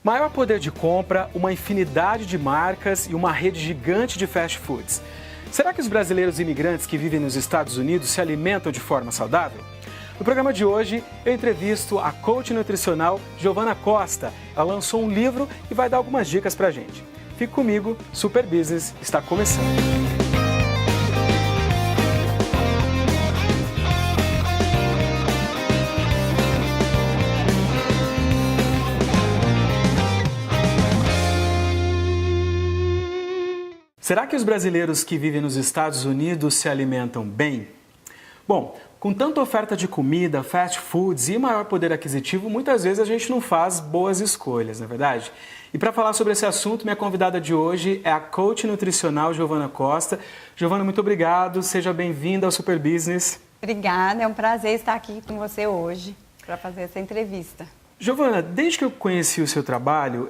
Maior poder de compra, uma infinidade de marcas e uma rede gigante de fast foods. Será que os brasileiros imigrantes que vivem nos Estados Unidos se alimentam de forma saudável? No programa de hoje, eu entrevisto a coach nutricional Giovana Costa. Ela lançou um livro e vai dar algumas dicas pra gente. Fique comigo, Super Business está começando. Será que os brasileiros que vivem nos Estados Unidos se alimentam bem? Bom, com tanta oferta de comida, fast foods e maior poder aquisitivo, muitas vezes a gente não faz boas escolhas, não é verdade? E para falar sobre esse assunto, minha convidada de hoje é a coach nutricional Giovana Costa. Giovana, muito obrigado, seja bem-vinda ao Super Business. Obrigada, é um prazer estar aqui com você hoje para fazer essa entrevista. Giovana, desde que eu conheci o seu trabalho,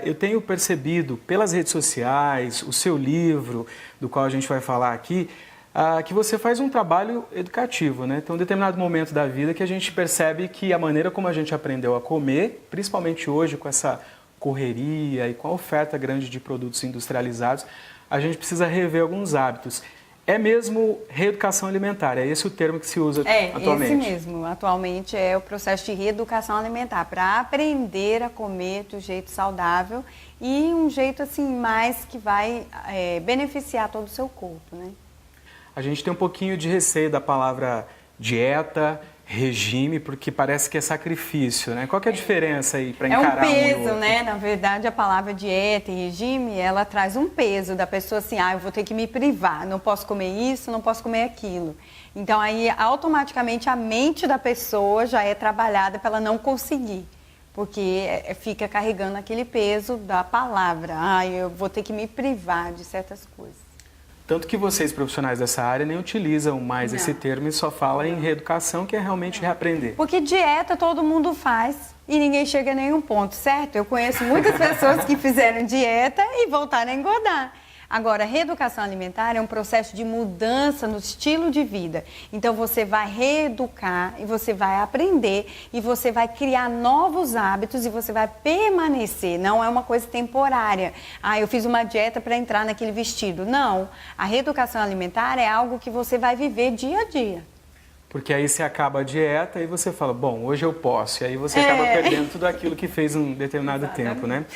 eu tenho percebido pelas redes sociais, o seu livro, do qual a gente vai falar aqui, que você faz um trabalho educativo, né? Tem um determinado momento da vida que a gente percebe que a maneira como a gente aprendeu a comer, principalmente hoje com essa correria e com a oferta grande de produtos industrializados, a gente precisa rever alguns hábitos. É mesmo reeducação alimentar, é esse o termo que se usa atualmente? É esse mesmo, atualmente é o processo de reeducação alimentar, para aprender a comer do jeito saudável e um jeito assim mais que vai beneficiar todo o seu corpo, né? A gente tem um pouquinho de receio da palavra dieta, regime, porque parece que é sacrifício, né? Qual que é a diferença aí para encarar um peso, um e outro? Né? Na verdade, a palavra dieta e regime, ela traz um peso da pessoa assim, eu vou ter que me privar, não posso comer isso, não posso comer aquilo. Então, aí, automaticamente, a mente da pessoa já é trabalhada para ela não conseguir, porque fica carregando aquele peso da palavra, eu vou ter que me privar de certas coisas. Tanto que vocês, profissionais dessa área, nem utilizam mais esse termo e só falam em reeducação, que é realmente reaprender. Porque dieta todo mundo faz e ninguém chega a nenhum ponto, certo? Eu conheço muitas pessoas que fizeram dieta e voltaram a engordar. Agora, reeducação alimentar é um processo de mudança no estilo de vida. Então, você vai reeducar e você vai aprender e você vai criar novos hábitos e você vai permanecer. Não é uma coisa temporária. Eu fiz uma dieta para entrar naquele vestido. Não. A reeducação alimentar é algo que você vai viver dia a dia. Porque aí você acaba a dieta e você fala, bom, hoje eu posso. E aí você acaba perdendo tudo aquilo que fez um determinado tempo, né?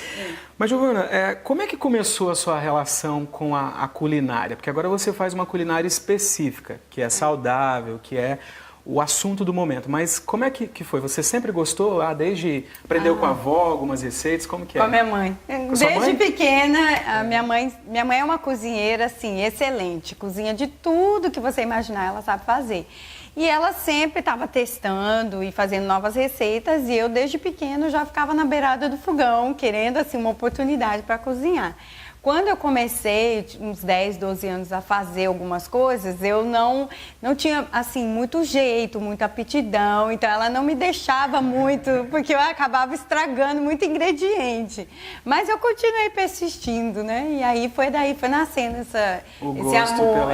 Mas, Giovana, como é que começou a sua relação com a culinária? Porque agora você faz uma culinária específica, que é saudável, que é o assunto do momento. Mas como é que foi? Você sempre gostou? Desde aprendeu com a avó algumas receitas? Como que é? Com a minha mãe. Desde pequena, a minha mãe é uma cozinheira, assim, excelente. Cozinha de tudo que você imaginar, ela sabe fazer. E ela sempre estava testando e fazendo novas receitas e eu, desde pequeno, já ficava na beirada do fogão, querendo, assim, uma oportunidade para cozinhar. Quando eu comecei, uns 10, 12 anos, a fazer algumas coisas, eu não tinha, assim, muito jeito, muita aptidão, então ela não me deixava muito, porque eu acabava estragando muito ingrediente. Mas eu continuei persistindo, né? E aí foi nascendo esse amor.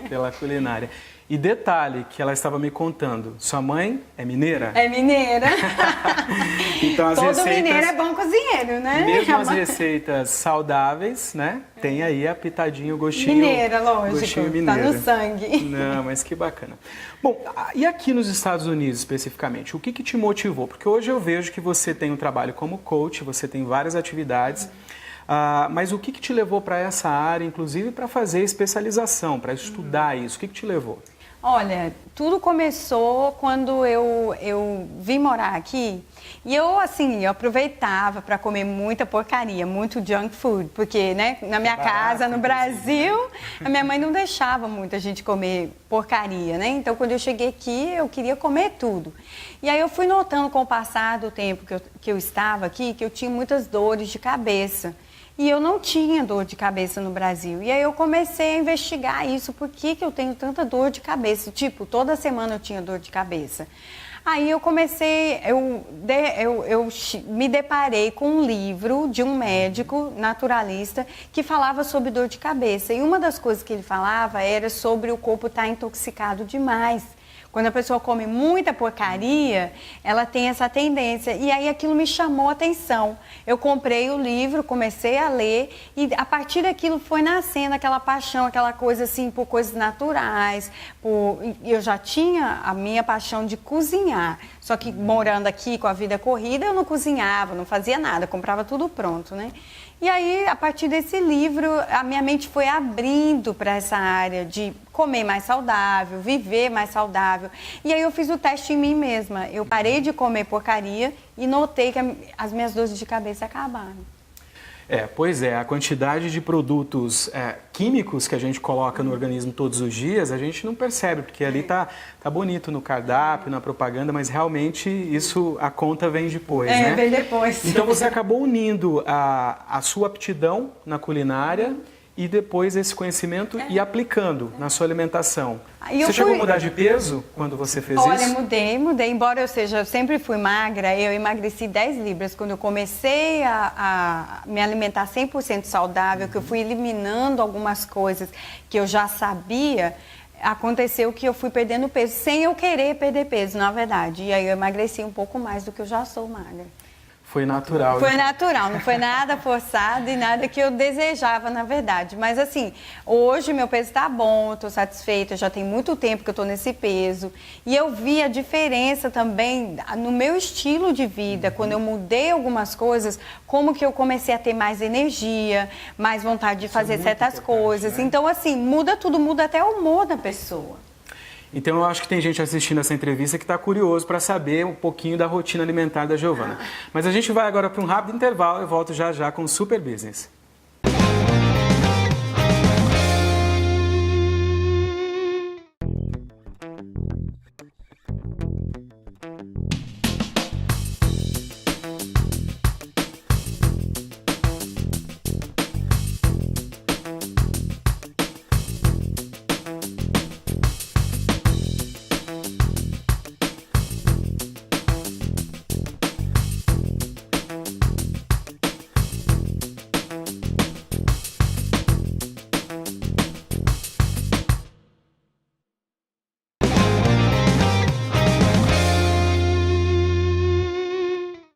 Pela culinária. E detalhe que ela estava me contando, sua mãe é mineira? É mineira. Então as Todo mineiro é bom cozinheiro, né? Mesmo as receitas saudáveis, né? Tem aí a pitadinha, o gostinho... Mineira, lógico. Gostinho mineiro. Tá no sangue. Não, mas que bacana. Bom, e aqui nos Estados Unidos especificamente, o que te motivou? Porque hoje eu vejo que você tem um trabalho como coach, você tem várias atividades... mas o que te levou para essa área, inclusive para fazer especialização, para estudar isso? O que te levou? Olha, tudo começou quando eu vim morar aqui e eu aproveitava para comer muita porcaria, muito junk food, porque, né, na minha casa, no Brasil, a minha mãe não deixava muito a gente comer porcaria, né? Então, quando eu cheguei aqui, eu queria comer tudo. E aí eu fui notando com o passar do tempo que eu estava aqui, que eu tinha muitas dores de cabeça. E eu não tinha dor de cabeça no Brasil. E aí eu comecei a investigar isso, por que eu tenho tanta dor de cabeça? Tipo, toda semana eu tinha dor de cabeça. Aí eu comecei, eu me deparei com um livro de um médico naturalista que falava sobre dor de cabeça. E uma das coisas que ele falava era sobre o corpo estar intoxicado demais Quando a pessoa come muita porcaria, ela tem essa tendência. E aí aquilo me chamou a atenção. Eu comprei o livro, comecei a ler e a partir daquilo foi nascendo aquela paixão, aquela coisa assim por coisas naturais. Eu já tinha a minha paixão de cozinhar. Só que morando aqui com a vida corrida, eu não cozinhava, não fazia nada, comprava tudo pronto, né? E aí, a partir desse livro, a minha mente foi abrindo para essa área de comer mais saudável, viver mais saudável. E aí eu fiz o teste em mim mesma. Eu parei de comer porcaria e notei que as minhas dores de cabeça acabaram. Pois é, a quantidade de produtos químicos que a gente coloca no organismo todos os dias, a gente não percebe, porque ali tá bonito no cardápio, na propaganda, mas realmente isso, a conta vem depois, né? Vem depois. Então você acabou unindo a sua aptidão na culinária e depois esse conhecimento e aplicando na sua alimentação. Você chegou a mudar de peso quando você fez isso? Olha, mudei. Embora eu sempre fui magra, eu emagreci 10 libras. Quando eu comecei a me alimentar 100% saudável, que eu fui eliminando algumas coisas que eu já sabia, aconteceu que eu fui perdendo peso, sem eu querer perder peso, na verdade. E aí eu emagreci um pouco mais do que eu já sou magra. Foi natural. Foi natural, não foi nada forçado e nada que eu desejava, na verdade. Mas assim, hoje meu peso está bom, estou satisfeita, já tem muito tempo que eu estou nesse peso. E eu vi a diferença também no meu estilo de vida, quando eu mudei algumas coisas, como que eu comecei a ter mais energia, mais vontade de fazer certas coisas. Né? Então assim, muda tudo, muda até o humor da pessoa. Então eu acho que tem gente assistindo essa entrevista que está curioso para saber um pouquinho da rotina alimentar da Giovana. Mas a gente vai agora para um rápido intervalo e volto já já com o Super Business.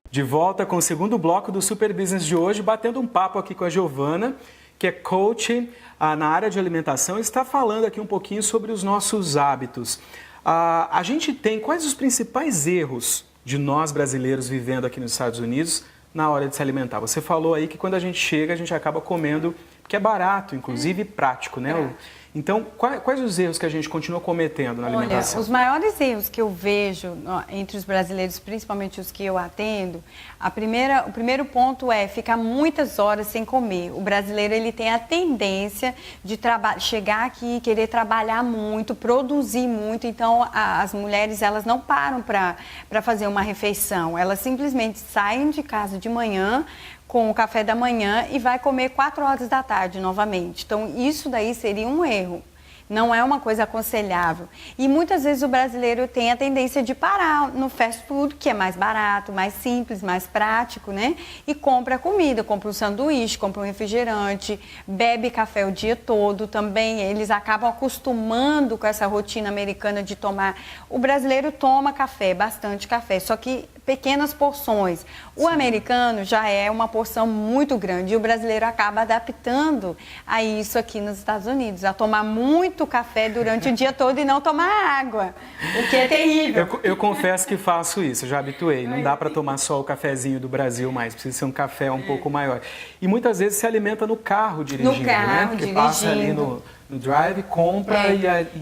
De volta com o segundo bloco do Super Business de hoje, batendo um papo aqui com a Giovana, que é coach na área de alimentação, e está falando aqui um pouquinho sobre os nossos hábitos. A gente tem quais os principais erros de nós brasileiros vivendo aqui nos Estados Unidos na hora de se alimentar? Você falou aí que quando a gente chega, a gente acaba comendo, porque é barato, inclusive, e prático, né? Então, quais os erros que a gente continua cometendo na alimentação? Olha, os maiores erros que eu vejo entre os brasileiros, principalmente os que eu atendo, o primeiro ponto é ficar muitas horas sem comer. O brasileiro ele tem a tendência de chegar aqui e querer trabalhar muito, produzir muito. Então, as mulheres elas não param para fazer uma refeição. Elas simplesmente saem de casa de manhã, com o café da manhã e vai comer 4 horas da tarde novamente. Então, isso daí seria um erro. Não é uma coisa aconselhável. E muitas vezes o brasileiro tem a tendência de parar no fast food, que é mais barato, mais simples, mais prático, né? E compra comida, compra um sanduíche, compra um refrigerante, bebe café o dia todo também. Eles acabam acostumando com essa rotina americana de tomar. O brasileiro toma café, bastante café, só que pequenas porções. O americano já é uma porção muito grande e o brasileiro acaba adaptando a isso aqui nos Estados Unidos, a tomar muito café durante o dia todo e não tomar água, o que é terrível. Eu confesso que faço isso, eu já habituei. Não dá para tomar só o cafezinho do Brasil mais, precisa ser um café um pouco maior. E muitas vezes se alimenta no carro dirigindo, né? Porque passa ali no drive, compra e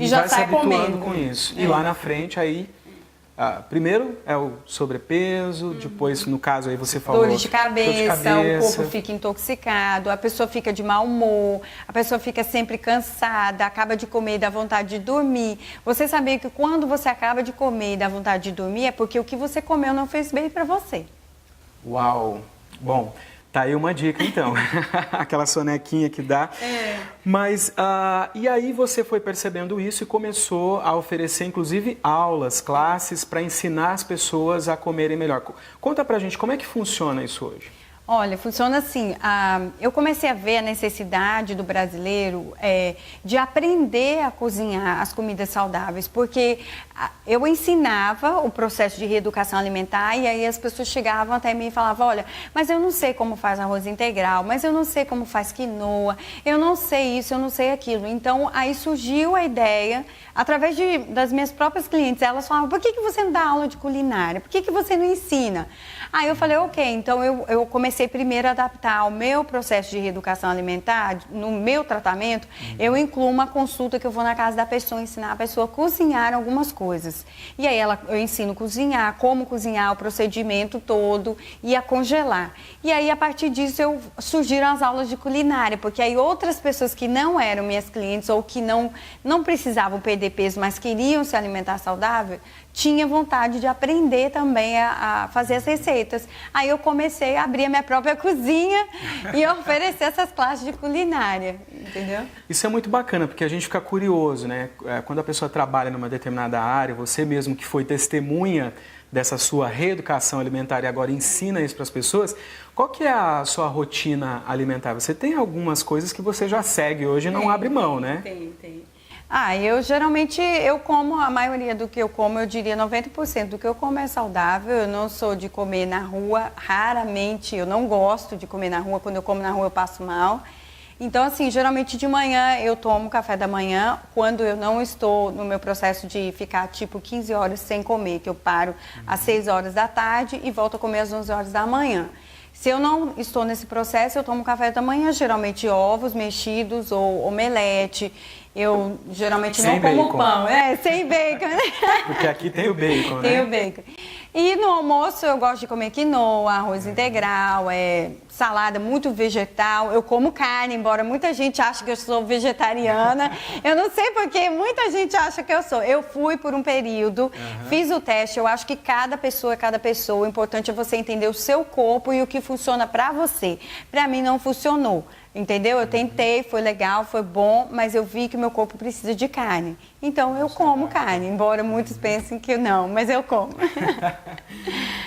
vai se habituando com isso. E lá na frente aí... primeiro é o sobrepeso, depois, no caso aí você falou... Dores de cabeça, o corpo fica intoxicado, a pessoa fica de mau humor, a pessoa fica sempre cansada, acaba de comer e dá vontade de dormir. Você sabia que quando você acaba de comer e dá vontade de dormir é porque o que você comeu não fez bem para você. Uau! Bom... Tá aí uma dica, então. Aquela sonequinha que dá. Mas, e aí você foi percebendo isso e começou a oferecer, inclusive, aulas, classes para ensinar as pessoas a comerem melhor. Conta pra gente, como é que funciona isso hoje? Olha, funciona assim. Eu comecei a ver a necessidade do brasileiro de aprender a cozinhar as comidas saudáveis, porque eu ensinava o processo de reeducação alimentar e aí as pessoas chegavam até mim e falavam, olha, mas eu não sei como faz arroz integral, mas eu não sei como faz quinoa, eu não sei isso, eu não sei aquilo. Então, aí surgiu a ideia, através das minhas próprias clientes, elas falavam, por que você não dá aula de culinária? Por que você não ensina? Aí eu falei, ok, então eu comecei primeiro a adaptar o meu processo de reeducação alimentar, no meu tratamento, eu incluo uma consulta que eu vou na casa da pessoa, ensinar a pessoa a cozinhar algumas coisas. E aí eu ensino a cozinhar, como cozinhar, o procedimento todo e a congelar. E aí a partir disso surgiram as aulas de culinária, porque aí outras pessoas que não eram minhas clientes ou que não precisavam perder peso, mas queriam se alimentar saudável, tinha vontade de aprender também a fazer as receitas. Aí eu comecei a abrir a minha própria cozinha e oferecer essas classes de culinária, entendeu? Isso é muito bacana, porque a gente fica curioso, né? Quando a pessoa trabalha numa determinada área, você mesmo que foi testemunha dessa sua reeducação alimentar e agora ensina isso para as pessoas, qual que é a sua rotina alimentar? Você tem algumas coisas que você já segue hoje e não abre mão, né? Tem. Eu geralmente, como, a maioria do que eu como, eu diria 90% do que eu como é saudável. Eu não sou de comer na rua, raramente, eu não gosto de comer na rua. Quando eu como na rua eu passo mal. Então, assim, geralmente de manhã eu tomo café da manhã, quando eu não estou no meu processo de ficar tipo 15 horas sem comer, que eu paro às 6 horas da tarde e volto a comer às 11 horas da manhã. Se eu não estou nesse processo, eu tomo café da manhã, geralmente ovos mexidos ou omelete. Eu geralmente sem não como bacon. Pão. Sem bacon. Porque aqui tem o bacon, né? Tem o bacon. E no almoço eu gosto de comer quinoa, arroz integral, salada, muito vegetal. Eu como carne, embora muita gente ache que eu sou vegetariana. Eu não sei porque muita gente acha que eu sou. Eu fui por um período, fiz o teste. Eu acho que cada pessoa é cada pessoa. O importante é você entender o seu corpo e o que funciona pra você. Pra mim não funcionou. Entendeu? Eu tentei, foi legal, foi bom, mas eu vi que o meu corpo precisa de carne. Então eu como carne, embora muitos pensem que não, mas eu como.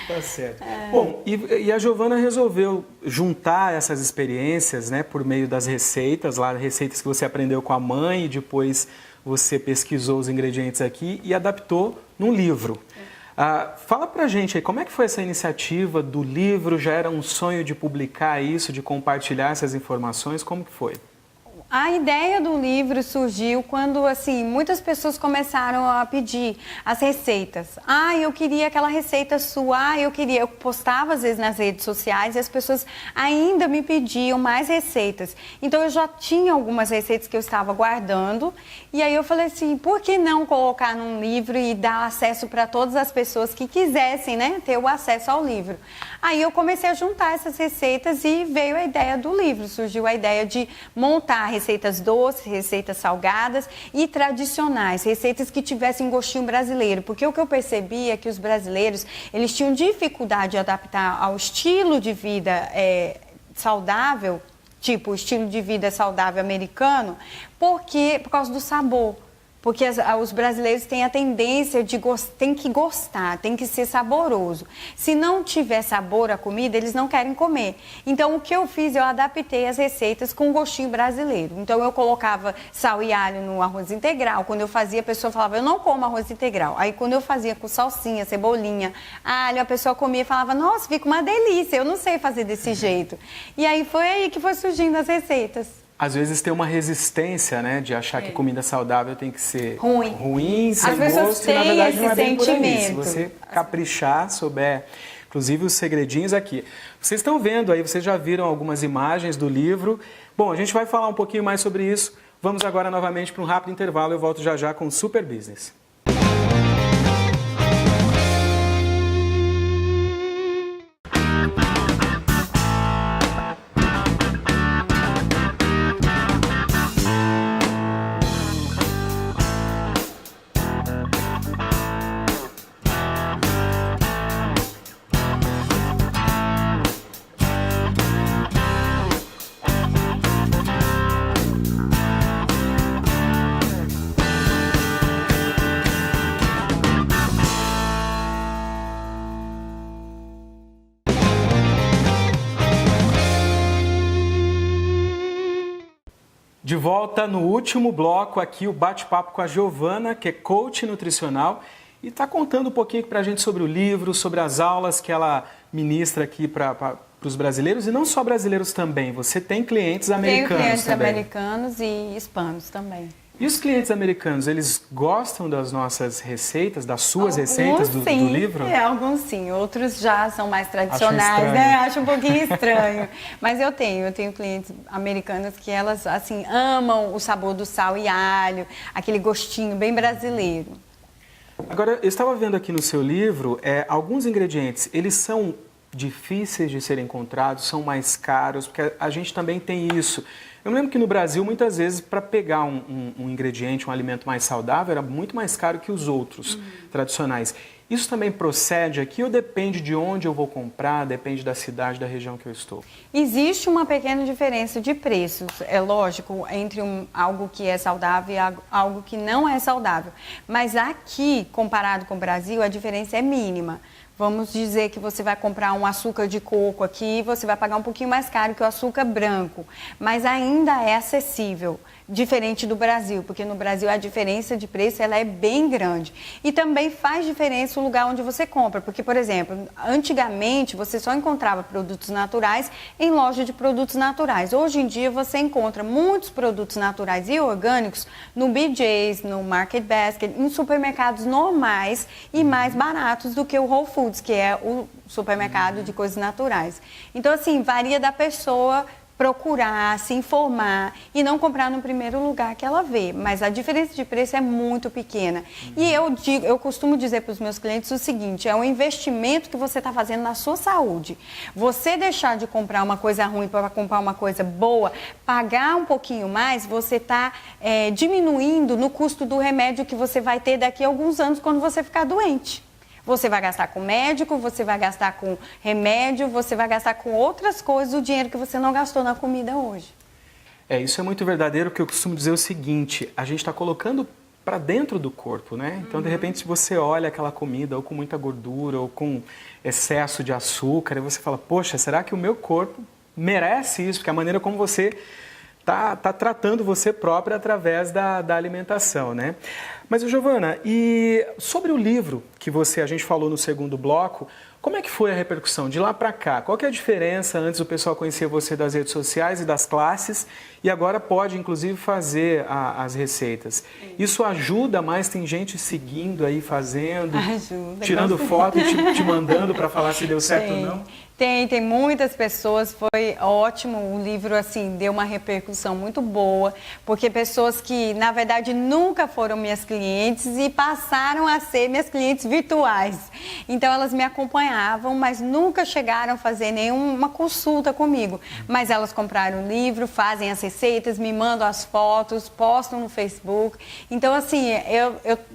Tá certo. Bom, e a Giovana resolveu juntar essas experiências, né, por meio das receitas, receitas que você aprendeu com a mãe e depois você pesquisou os ingredientes aqui e adaptou num livro. Fala pra gente aí, como é que foi essa iniciativa do livro? Já era um sonho de publicar isso, de compartilhar essas informações? Como que foi? A ideia do livro surgiu quando, assim, muitas pessoas começaram a pedir as receitas. Eu queria aquela receita sua, eu postava às vezes nas redes sociais e as pessoas ainda me pediam mais receitas. Então eu já tinha algumas receitas que eu estava guardando e aí eu falei assim, por que não colocar num livro e dar acesso para todas as pessoas que quisessem, né, ter o acesso ao livro? Aí eu comecei a juntar essas receitas e veio a ideia do livro, surgiu a ideia de montar receitas doces, receitas salgadas e tradicionais, receitas que tivessem gostinho brasileiro, porque o que eu percebi é que os brasileiros, eles tinham dificuldade de adaptar ao estilo de vida saudável, tipo o estilo de vida saudável americano, por causa do sabor. Porque os brasileiros têm a tendência de tem que gostar, tem que ser saboroso. Se não tiver sabor a comida, eles não querem comer. Então, o que eu fiz, eu adaptei as receitas com um gostinho brasileiro. Então, eu colocava sal e alho no arroz integral. Quando eu fazia, a pessoa falava, eu não como arroz integral. Aí, quando eu fazia com salsinha, cebolinha, alho, a pessoa comia e falava, nossa, fica uma delícia, eu não sei fazer desse jeito. E aí, foi aí que foi surgindo as receitas. Às vezes tem uma resistência, né, de achar que comida saudável tem que ser ruim, sem gosto, e na verdade não é bem por aí. Se você caprichar, souber, inclusive os segredinhos aqui. Vocês estão vendo aí, vocês já viram algumas imagens do livro. Bom, a gente vai falar um pouquinho mais sobre isso. Vamos agora novamente para um rápido intervalo. Eu volto já já com o Super Business. De volta no último bloco aqui, o bate-papo com a Giovana, que é coach nutricional, e está contando um pouquinho para a gente sobre o livro, sobre as aulas que ela ministra aqui para os brasileiros, e não só brasileiros também, você tem clientes americanos também. Tenho clientes americanos e hispanos também. E os clientes americanos, eles gostam das nossas receitas, das suas receitas do livro? Alguns sim, outros já são mais tradicionais, né? Acho um pouquinho estranho. Mas eu tenho clientes americanas que elas, assim, amam o sabor do sal e alho, aquele gostinho bem brasileiro. Agora, eu estava vendo aqui no seu livro, alguns ingredientes, eles são difíceis de serem encontrados, são mais caros, porque a gente também tem isso. Eu me lembro que no Brasil, muitas vezes, para pegar um ingrediente, um alimento mais saudável, era muito mais caro que os outros tradicionais. Isso também procede aqui ou depende de onde eu vou comprar, depende da cidade, da região que eu estou? Existe uma pequena diferença de preços, é lógico, entre algo que é saudável e algo que não é saudável. Mas aqui, comparado com o Brasil, a diferença é mínima. Vamos dizer que você vai comprar um açúcar de coco aqui, você vai pagar um pouquinho mais caro que o açúcar branco, mas ainda é acessível, diferente do Brasil, porque no Brasil a diferença de preço ela é bem grande. E também faz diferença o lugar onde você compra, porque, por exemplo, antigamente você só encontrava produtos naturais em loja de produtos naturais. Hoje em dia você encontra muitos produtos naturais e orgânicos no BJ's, no Market Basket, em supermercados normais e mais baratos do que o Whole Foods, que é o supermercado de coisas naturais. Então, assim, varia da pessoa procurar, se informar e não comprar no primeiro lugar que ela vê. Mas a diferença de preço é muito pequena. E eu costumo dizer para os meus clientes o seguinte, é um investimento que você está fazendo na sua saúde. Você deixar de comprar uma coisa ruim para comprar uma coisa boa, pagar um pouquinho mais, você está diminuindo no custo do remédio que você vai ter daqui a alguns anos quando você ficar doente. Você vai gastar com médico, você vai gastar com remédio, você vai gastar com outras coisas o dinheiro que você não gastou na comida hoje. Isso é muito verdadeiro, porque eu costumo dizer o seguinte, a gente está colocando para dentro do corpo, né? Então, de repente, se você olha aquela comida ou com muita gordura ou com excesso de açúcar, e você fala, poxa, será que o meu corpo merece isso? Porque a maneira como você está tratando você própria através da alimentação, né? Mas, Giovana, e sobre o livro que a gente falou no segundo bloco, como é que foi a repercussão de lá para cá? Qual que é a diferença? Antes o pessoal conhecia você das redes sociais e das classes e agora pode, inclusive, fazer as receitas. Isso ajuda mais? Tem gente seguindo aí, fazendo, tirando foto e te mandando para falar se deu certo ou não? Tem muitas pessoas, foi ótimo, o livro assim deu uma repercussão muito boa, porque pessoas que na verdade nunca foram minhas clientes e passaram a ser minhas clientes virtuais. Então elas me acompanhavam, mas nunca chegaram a fazer nenhuma consulta comigo. Mas elas compraram o livro, fazem as receitas, me mandam as fotos, postam no Facebook. Então assim,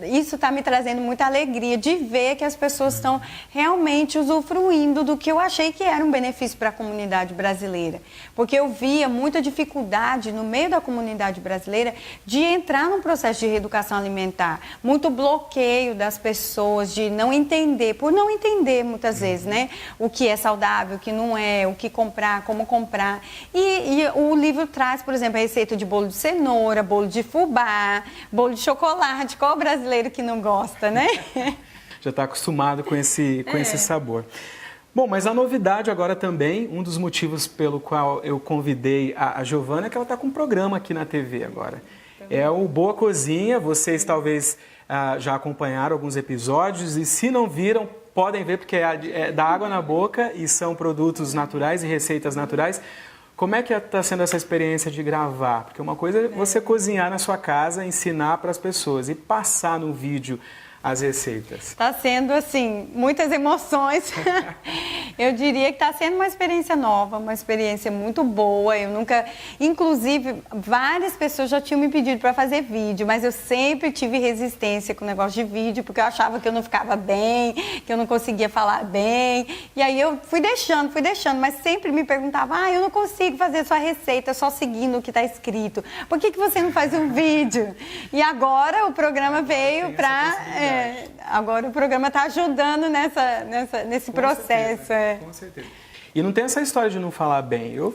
isso está me trazendo muita alegria de ver que as pessoas estão realmente usufruindo do que eu achei que era um benefício para a comunidade brasileira, porque eu via muita dificuldade no meio da comunidade brasileira de entrar num processo de reeducação alimentar, muito bloqueio das pessoas de não entender, por não entender muitas vezes, né, o que é saudável, o que não é, o que comprar, como comprar. E o livro traz, por exemplo, a receita de bolo de cenoura, bolo de fubá, bolo de chocolate. Qual brasileiro que não gosta, né? Já está acostumado com esse sabor. Bom, mas a novidade agora também, um dos motivos pelo qual eu convidei a Giovana é que ela está com um programa aqui na TV agora. É o Boa Cozinha, vocês talvez já acompanharam alguns episódios e se não viram, podem ver porque dá água na boca e são produtos naturais e receitas naturais. Como é que está sendo essa experiência de gravar? Porque uma coisa é você cozinhar na sua casa, ensinar para as pessoas e passar no vídeo as receitas. Está sendo, assim, muitas emoções. Eu diria que está sendo uma experiência nova, uma experiência muito boa. Eu nunca... Inclusive, várias pessoas já tinham me pedido para fazer vídeo, mas eu sempre tive resistência com o negócio de vídeo, porque eu achava que eu não ficava bem, que eu não conseguia falar bem. E aí eu fui deixando, mas sempre me perguntava, eu não consigo fazer sua receita só seguindo o que está escrito. Por que você não faz um vídeo? E agora o programa veio para... agora o programa está ajudando nesse processo. Com certeza. E não tem essa história de não falar bem. Eu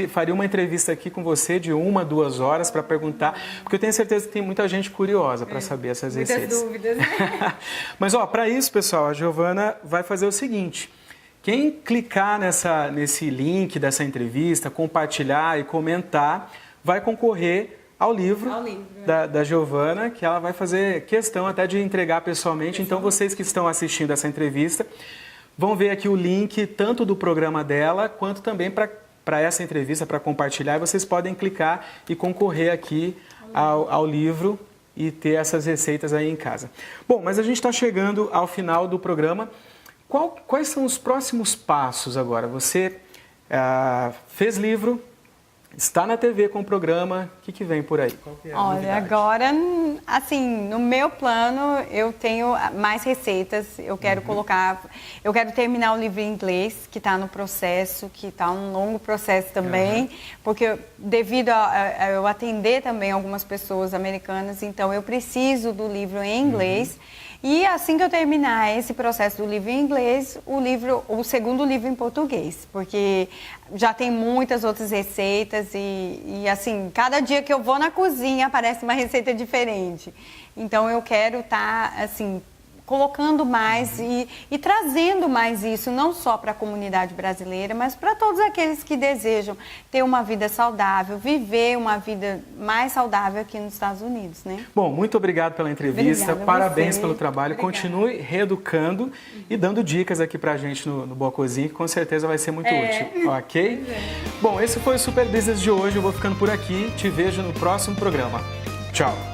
faria uma entrevista aqui com você de 1, 2 horas para perguntar, porque eu tenho certeza que tem muita gente curiosa para saber essas receitas. Muitas dúvidas. Mas, para isso, pessoal, a Giovana vai fazer o seguinte. Quem clicar nesse link dessa entrevista, compartilhar e comentar, vai concorrer ao livro da Giovana, que ela vai fazer questão até de entregar pessoalmente. Então, vocês que estão assistindo essa entrevista, vão ver aqui o link tanto do programa dela, quanto também para essa entrevista, para compartilhar. Vocês podem clicar e concorrer aqui ao livro e ter essas receitas aí em casa. Bom, mas a gente está chegando ao final do programa. Quais são os próximos passos agora? Você fez livro, está na TV com o programa, o que vem por aí? Qual que é a novidade? Agora, assim, no meu plano, eu tenho mais receitas, eu quero eu quero terminar o livro em inglês, que está no processo, que está um longo processo também, porque devido a eu atender também algumas pessoas americanas, então eu preciso do livro em inglês. E assim que eu terminar esse processo do livro em inglês, o segundo livro em português, porque já tem muitas outras receitas e assim, cada dia que eu vou na cozinha aparece uma receita diferente. Então eu quero estar assim, colocando mais e trazendo mais isso, não só para a comunidade brasileira, mas para todos aqueles que desejam ter uma vida saudável, viver uma vida mais saudável aqui nos Estados Unidos, né? Bom, muito obrigado pela entrevista, Obrigada parabéns pelo trabalho, Obrigada. Continue reeducando e dando dicas aqui pra gente no Boa Cozinha, que com certeza vai ser muito útil, ok? Bom, esse foi o Super Business de hoje, eu vou ficando por aqui, te vejo no próximo programa. Tchau!